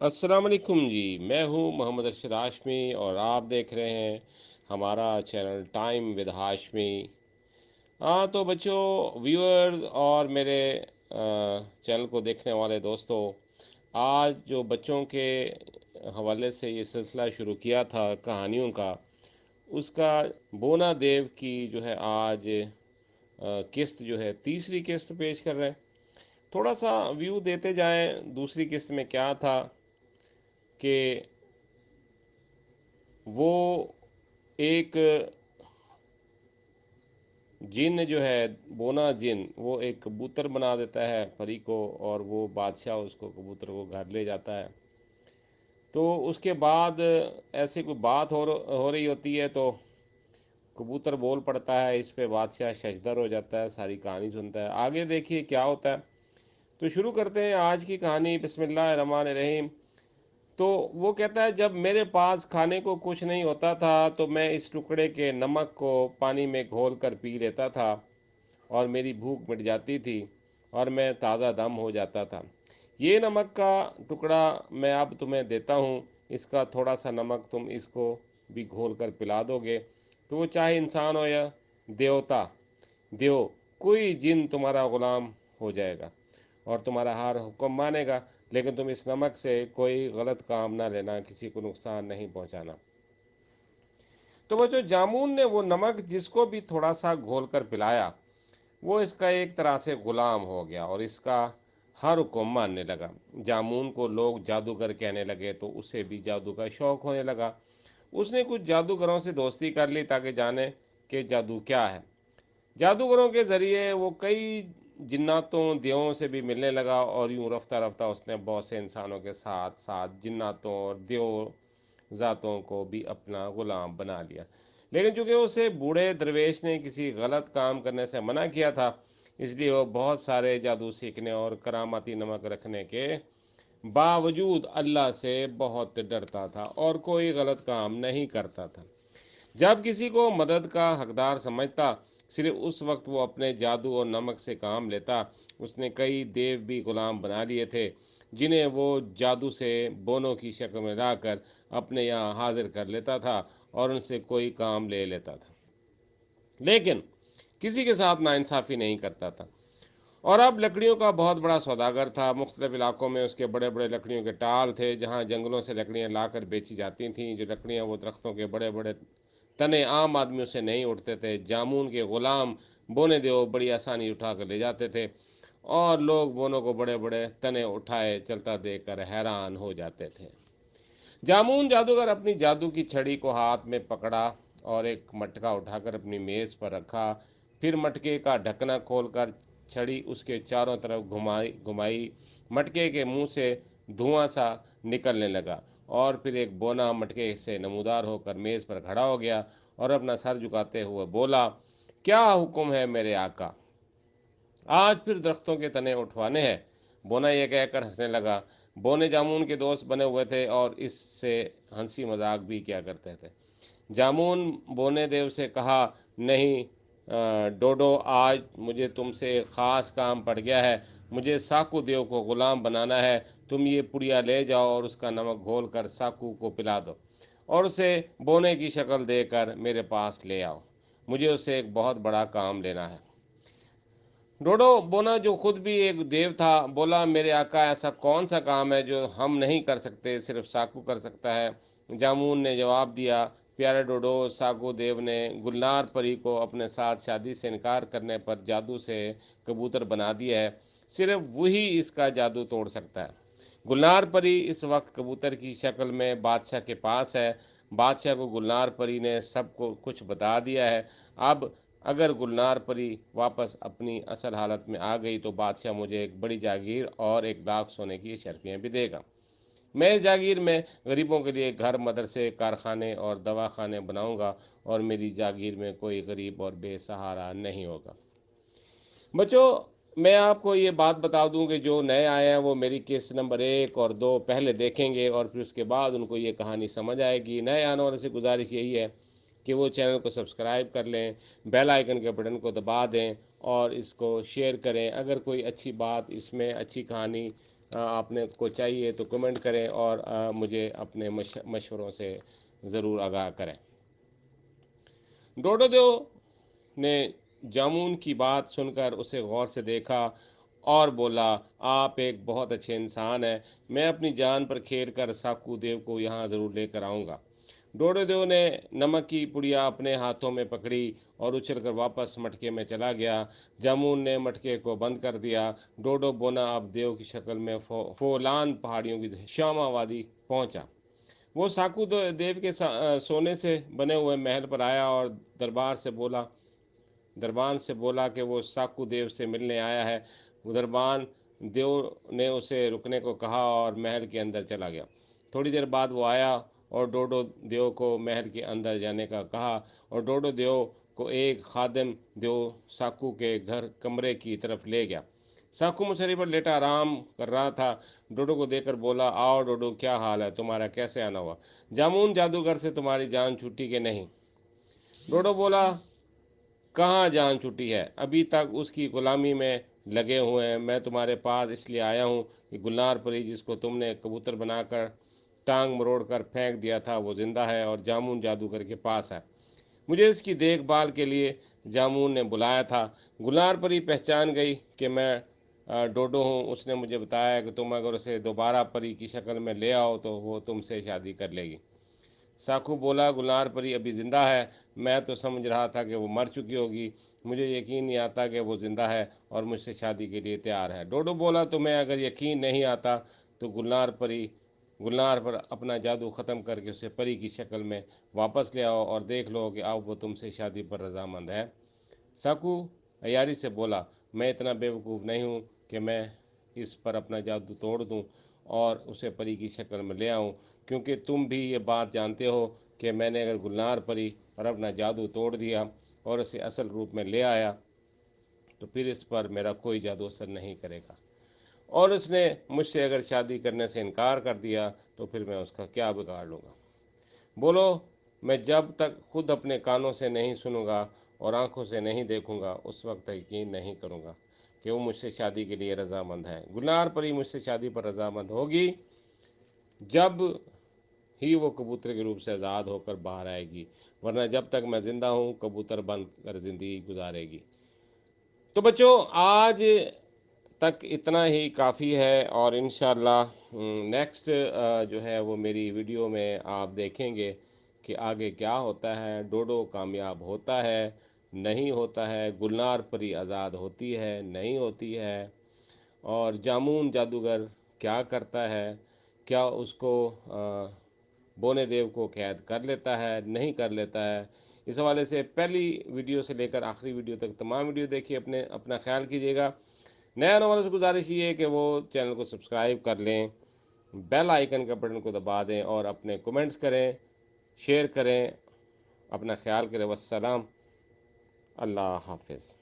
अस्सलाम वालेकुम जी। मैं हूँ मोहम्मद अरशद हाशमी और आप देख रहे हैं हमारा चैनल टाइम विद हाशमी। हाँ तो बच्चों, व्यूअर्स और मेरे चैनल को देखने वाले दोस्तों, आज जो बच्चों के हवाले से ये सिलसिला शुरू किया था कहानियों का, उसका बोना देव की जो है आज किस्त जो है तीसरी किस्त पेश कर रहे हैं। थोड़ा सा व्यू देते जाएं दूसरी किस्त में क्या था कि वो एक जिन जो है, बोना जिन, वो एक कबूतर बना देता है परी को, और वो बादशाह उसको कबूतर को घर ले जाता है। तो उसके बाद ऐसे कोई बात हो रही होती है तो कबूतर बोल पड़ता है, इस पे बादशाह शशदर हो जाता है, सारी कहानी सुनता है। आगे देखिए क्या होता है। तो शुरू करते हैं आज की कहानी, बिस्मिल्लाह रहमान रहीम। तो वो कहता है, जब मेरे पास खाने को कुछ नहीं होता था तो मैं इस टुकड़े के नमक को पानी में घोल कर पी लेता था और मेरी भूख मिट जाती थी और मैं ताज़ा दम हो जाता था। ये नमक का टुकड़ा मैं अब तुम्हें देता हूँ, इसका थोड़ा सा नमक तुम इसको भी घोल कर पिला दोगे तो वो चाहे इंसान हो या देवता, देव, कोई जिन तुम्हारा गुलाम हो जाएगा और तुम्हारा हर हुक्म मानेगा। लेकिन तुम इस नमक से कोई गलत काम ना लेना, किसी को नुकसान नहीं पहुंचाना। तो वो जो जामुन ने वो नमक जिसको भी थोड़ा सा घोल कर पिलाया, वो इसका एक तरह से गुलाम हो गया और इसका हर हुक्म मानने लगा। जामुन को लोग जादूगर कहने लगे तो उसे भी जादू का शौक होने लगा। उसने कुछ जादूगरों से दोस्ती कर ली ताकि जाने कि जादू क्या है। जादूगरों के ज़रिए वो कई जिन्नातों देवों से भी मिलने लगा और यूं रफ्ता रफ्ता उसने बहुत से इंसानों के साथ साथ जिन्नातों और देव ज़ातों को भी अपना गुलाम बना लिया। लेकिन चूंकि उसे बूढ़े दरवेश ने किसी गलत काम करने से मना किया था, इसलिए वो बहुत सारे जादू सीखने और करामाती नमक रखने के बावजूद अल्लाह से बहुत डरता था और कोई गलत काम नहीं करता था। जब किसी को मदद का हकदार समझता, सिर्फ उस वक्त वो अपने जादू और नमक से काम लेता। उसने कई देव भी गुलाम बना लिए थे, जिन्हें वो जादू से बोनों की शक्ल में लाकर अपने यहाँ हाजिर कर लेता था और उनसे कोई काम ले लेता था, लेकिन किसी के साथ नाइंसाफ़ी नहीं करता था। और अब लकड़ियों का बहुत बड़ा सौदागर था। मुख्तलिफ इलाकों में उसके बड़े बड़े लकड़ियों के टाल थे, जहाँ जंगलों से लकड़ियाँ लाकर बेची जाती थीं। जो लकड़ियाँ वो दरख्तों के बड़े बड़े तने आम आदमियों से नहीं उठते थे, जामुन के गुलाम बोने दो बड़ी आसानी उठा कर ले जाते थे और लोग बोनों को बड़े बड़े तने उठाए चलता देखकर हैरान हो जाते थे। जामुन जादूगर अपनी जादू की छड़ी को हाथ में पकड़ा और एक मटका उठाकर अपनी मेज पर रखा। फिर मटके का ढकना खोलकर छड़ी उसके चारों तरफ घुमाई घुमाई। मटके के मुंह से धुआं सा निकलने लगा और फिर एक बोना मटके से नमूदार होकर मेज पर खड़ा हो गया और अपना सर झुकाते हुए बोला, क्या हुक्म है मेरे आका? आज फिर दरख्तों के तने उठवाने हैं। बोना ये कहकर हंसने लगा। बोने जामुन के दोस्त बने हुए थे और इससे हंसी मजाक भी किया करते थे। जामुन बोने देव से कहा, नहीं डोडो, आज मुझे तुमसे एक ख़ास काम पड़ गया है। मुझे साकू देव को ग़ुलाम बनाना है। तुम ये पुड़िया ले जाओ और उसका नमक घोल कर साकू को पिला दो और उसे बोने की शक्ल देकर मेरे पास ले आओ। मुझे उससे एक बहुत बड़ा काम लेना है। डोडो बोना, जो खुद भी एक देव था, बोला, मेरे आका, ऐसा कौन सा काम है जो हम नहीं कर सकते, सिर्फ साकू कर सकता है? जामुन ने जवाब दिया, प्यारे डोडो, साकू देव ने गुलनार परी को अपने साथ शादी से इनकार करने पर जादू से कबूतर बना दिया है। सिर्फ वही इसका जादू तोड़ सकता है। गुलनार परी इस वक्त कबूतर की शक्ल में बादशाह के पास है। बादशाह को गुलनार परी ने सब को कुछ बता दिया है। अब अगर गुलनार परी वापस अपनी असल हालत में आ गई तो बादशाह मुझे एक बड़ी जागीर और 1 लाख सोने की शर्फियाँ भी देगा। मैं इस जागीर में गरीबों के लिए घर, मदरसे, कारखाने और दवाखाने बनाऊंगा और मेरी जागीर में कोई गरीब और बेसहारा नहीं होगा। बच्चों, मैं आपको ये बात बता दूं कि जो नए आए हैं वो मेरी किस्त नंबर 1 और 2 पहले देखेंगे और फिर उसके बाद उनको ये कहानी समझ आएगी। नए आने वाले से गुजारिश यही है कि वो चैनल को सब्सक्राइब कर लें, बेल आइकन के बटन को दबा दें और इसको शेयर करें। अगर कोई अच्छी बात इसमें, अच्छी कहानी آپ نے کو چاہیے تو کمنٹ کریں اور مجھے اپنے مشوروں سے ضرور آگاہ کریں۔ ڈوڈو دیو نے جامون کی بات سن کر اسے غور سے دیکھا اور بولا، آپ ایک بہت اچھے انسان ہیں، میں اپنی جان پر کھیل کر ساکو دیو کو یہاں ضرور لے کر آؤں گا۔ ڈوڈو دیو نے نمک کی پڑیا اپنے ہاتھوں میں پکڑی اور اچھل کر واپس مٹکے میں چلا گیا۔ جامون نے مٹکے کو بند کر دیا۔ ڈوڈو بونا اب دیو کی شکل میں فولان پہاڑیوں کی شامہ وادی پہنچا۔ وہ ساکو دیو کے سونے سے بنے ہوئے محل پر آیا اور دربان سے بولا کہ وہ ساکو دیو سے ملنے آیا ہے۔ دربان دیو نے اسے رکنے کو کہا اور محل کے اندر چلا گیا۔ تھوڑی دیر بعد وہ آیا اور ڈوڈو دیو کو محل کے اندر جانے کا کہا، اور ڈوڈو دیو کو ایک خادم دیو ساکو کے گھر کمرے کی طرف لے گیا۔ ساکو مصری پر لیٹا آرام کر رہا تھا۔ ڈوڈو کو دیکھ کر بولا، آؤ ڈوڈو، کیا حال ہے تمہارا، کیسے آنا ہوا؟ جامون جادوگر سے تمہاری جان چھوٹی کہ نہیں؟ ڈوڈو بولا، کہاں جان چھٹی ہے، ابھی تک اس کی غلامی میں لگے ہوئے ہیں۔ میں تمہارے پاس اس لیے آیا ہوں کہ گلنار پری جس کو تم نے کبوتر بنا کر ٹانگ مروڑ کر پھینک دیا تھا وہ زندہ ہے اور جامون جادوگر کے پاس ہے۔ مجھے اس کی دیکھ بھال کے لیے جامون نے بلایا تھا۔ گلنار پری پہچان گئی کہ میں ڈوڈو ہوں۔ اس نے مجھے بتایا کہ تم اگر اسے دوبارہ پری کی شکل میں لے آؤ تو وہ تم سے شادی کر لے گی۔ ساکو بولا، گلنار پری ابھی زندہ ہے، میں تو سمجھ رہا تھا کہ وہ مر چکی ہوگی، مجھے یقین نہیں آتا کہ وہ زندہ ہے اور مجھ سے شادی کے لیے تیار ہے۔ ڈوڈو بولا، تمہیں اگر یقین نہیں آتا تو گلنار پر اپنا جادو ختم کر کے اسے پری کی شکل میں واپس لے آؤ اور دیکھ لو کہ اب وہ تم سے شادی پر رضامند ہے۔ ساکو عیاری سے بولا، میں اتنا بیوقوف نہیں ہوں کہ میں اس پر اپنا جادو توڑ دوں اور اسے پری کی شکل میں لے آؤں، کیونکہ تم بھی یہ بات جانتے ہو کہ میں نے اگر گلنار پری پر اپنا جادو توڑ دیا اور اسے اصل روپ میں لے آیا تو پھر اس پر میرا کوئی جادو اثر نہیں کرے گا، اور اس نے مجھ سے اگر شادی کرنے سے انکار کر دیا تو پھر میں اس کا کیا بگاڑ لوں گا؟ بولو، میں جب تک خود اپنے کانوں سے نہیں سنوں گا اور آنکھوں سے نہیں دیکھوں گا اس وقت تک یقین نہیں کروں گا کہ وہ مجھ سے شادی کے لیے رضامند ہے۔ گلنار پری مجھ سے شادی پر رضامند ہوگی جب ہی وہ کبوتر کے روپ سے آزاد ہو کر باہر آئے گی، ورنہ جب تک میں زندہ ہوں کبوتر بن کر زندگی گزارے گی۔ تو بچوں، آج تک اتنا ہی کافی ہے، اور انشاءاللہ نیکسٹ جو ہے وہ میری ویڈیو میں آپ دیکھیں گے کہ آگے کیا ہوتا ہے۔ ڈوڈو کامیاب ہوتا ہے، نہیں ہوتا ہے؟ گلنار پری آزاد ہوتی ہے، نہیں ہوتی ہے؟ اور جامون جادوگر کیا کرتا ہے؟ کیا اس کو بونے دیو کو قید کر لیتا ہے، نہیں کر لیتا ہے؟ اس حوالے سے پہلی ویڈیو سے لے کر آخری ویڈیو تک تمام ویڈیو دیکھیے، اپنا خیال کیجیے گا۔ نیا نوالوں سے گزارش یہ ہے کہ وہ چینل کو سبسکرائب کر لیں، بیل آئیکن کا بٹن کو دبا دیں اور اپنے کومنٹس کریں، شیئر کریں، اپنا خیال کریں۔ والسلام، اللہ حافظ۔